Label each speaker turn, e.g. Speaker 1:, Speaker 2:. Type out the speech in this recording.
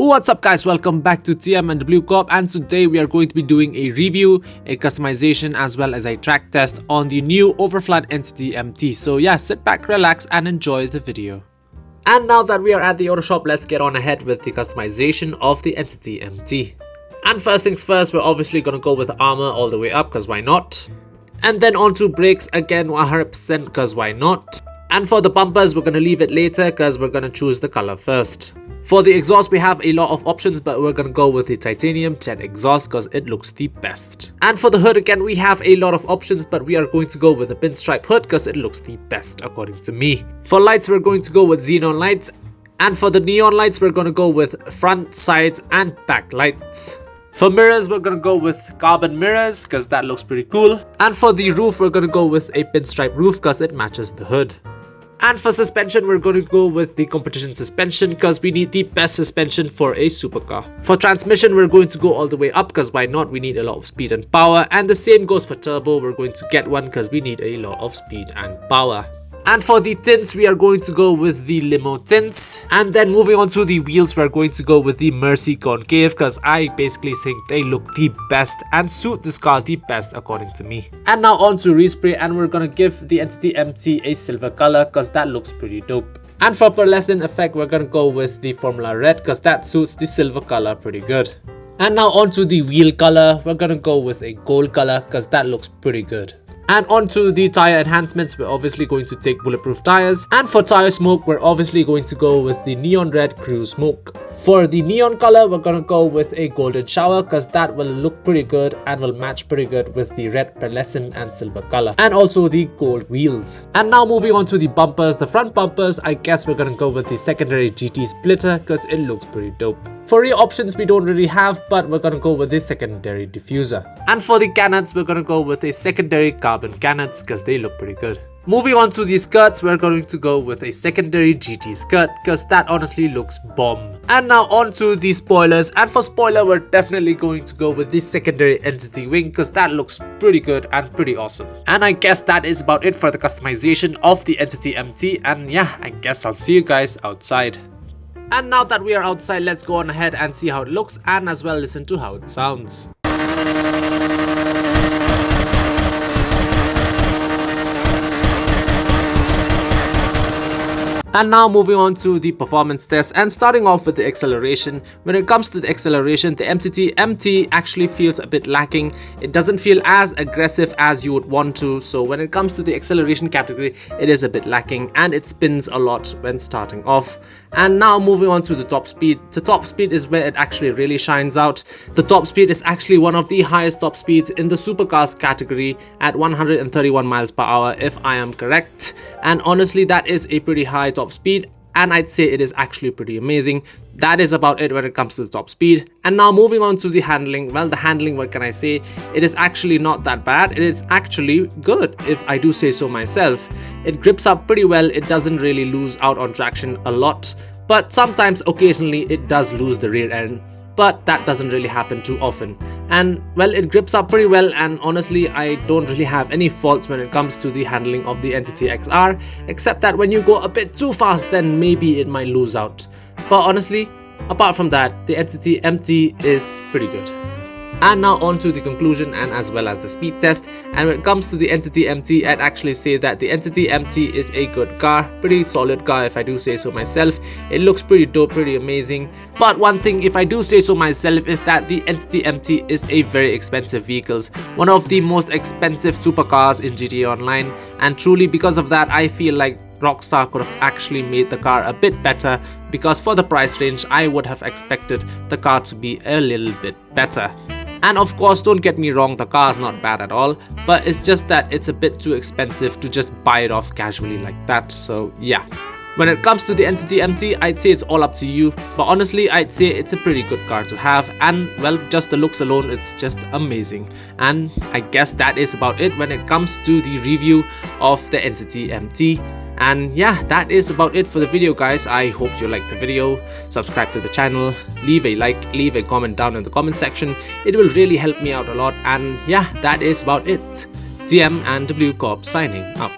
Speaker 1: What's up guys, welcome back to TM&W Corp, and today we are going to be doing a review, a customization as well as a track test on the new Overflod Entity MT. So yeah, sit back, relax and enjoy the video. And now that we are at the auto shop, let's get on ahead with the customization of the Entity MT. And first things first, we're obviously going to go with armor all the way up because why not. And then onto brakes again 100% because why not. And for the bumpers, we're going to leave it later because we're going to choose the color first. For the exhaust, we have a lot of options, but we're going to go with the titanium jet exhaust because it looks the best. And for the hood, again, we have a lot of options, but we are going to go with the pinstripe hood because it looks the best according to me. For lights, we're going to go with xenon lights. And for the neon lights, we're going to go with front, sides and back lights. For mirrors, we're going to go with carbon mirrors because that looks pretty cool. And for the roof, we're going to go with a pinstripe roof because it matches the hood. And for suspension, we're going to go with the competition suspension because we need the best suspension for a supercar. For transmission, we're going to go all the way up because why not? We need a lot of speed and power. And the same goes for turbo. We're going to get one because we need a lot of speed and power. And for the tints, we are going to go with the limo tints. And then moving on to the wheels, we're going to go with the Mercy concave because I basically think they look the best and suit this car the best according to me. And now on to respray, and we're gonna give the Entity MT a silver color because that looks pretty dope. And for pearlescent effect, we're gonna go with the Formula Red because that suits the silver color pretty good. And now on to the wheel color, we're gonna go with a gold color because that looks pretty good. And onto the tire enhancements, we're obviously going to take bulletproof tires. And for tire smoke, we're obviously going to go with the neon red crew smoke. For the neon color, we're going to go with a golden shower because that will look pretty good and will match pretty good with the red pearlescent and silver color. And also the gold wheels. And now moving on to the bumpers. The front bumpers, I guess we're going to go with the secondary GT splitter because it looks pretty dope. For rear options, we don't really have, but we're going to go with the secondary diffuser. And for the cannots, we're going to go with a secondary carbon cannons because they look pretty good. Moving on to the skirts, we're going to go with a secondary GT skirt because that honestly looks bomb. And now on to the spoilers, and for spoiler, we're definitely going to go with the secondary entity wing because that looks pretty good and pretty awesome. And I guess that is about it for the customization of the Entity MT, and yeah, I guess I'll see you guys outside. And now that we are outside, let's go on ahead and see how it looks and as well listen to how it sounds. And now moving on to the performance test, and starting off with the acceleration. When it comes to the acceleration, the Entity MT actually feels a bit lacking. It doesn't feel as aggressive as you would want to. So when it comes to the acceleration category, it is a bit lacking and it spins a lot when starting off. And now moving on to the top speed. The top speed is where it actually really shines out. The top speed is actually one of the highest top speeds in the supercars category at 131 miles per hour if I am correct. And honestly, that is a pretty high top speed, and I'd say it is actually pretty amazing. That is about it when it comes to the top speed. And now moving on to the handling. Well, the handling, what can I say? It is actually not that bad. It is actually good, if I do say so myself. It grips up pretty well. It doesn't really lose out on traction a lot, but sometimes occasionally it does lose the rear end, but that doesn't really happen too often. And well, it grips up pretty well, and honestly I don't really have any faults when it comes to the handling of the Entity XR, except that when you go a bit too fast, then maybe it might lose out. But honestly, apart from that, the Entity MT is pretty good. And now on to the conclusion and as well as the speed test. And when it comes to the Entity MT, I'd actually say that the Entity MT is a good car, pretty solid car if I do say so myself. It looks pretty dope, pretty amazing. But one thing, if I do say so myself, is that the Entity MT is a very expensive vehicle, one of the most expensive supercars in GTA Online, and truly because of that, I feel like Rockstar could have actually made the car a bit better, because for the price range, I would have expected the car to be a little bit better. And of course, don't get me wrong, the car is not bad at all, but it's just that it's a bit too expensive to just buy it off casually like that. So yeah, when it comes to the Entity MT, I'd say it's all up to you, but honestly I'd say it's a pretty good car to have, and well, just the looks alone, it's just amazing. And I guess that is about it when it comes to the review of the Entity MT. And yeah, that is about it for the video, guys. I hope you liked the video. Subscribe to the channel, leave a like, leave a comment down in the comment section. It will really help me out a lot. And yeah, that is about it. TM&W Corp signing out.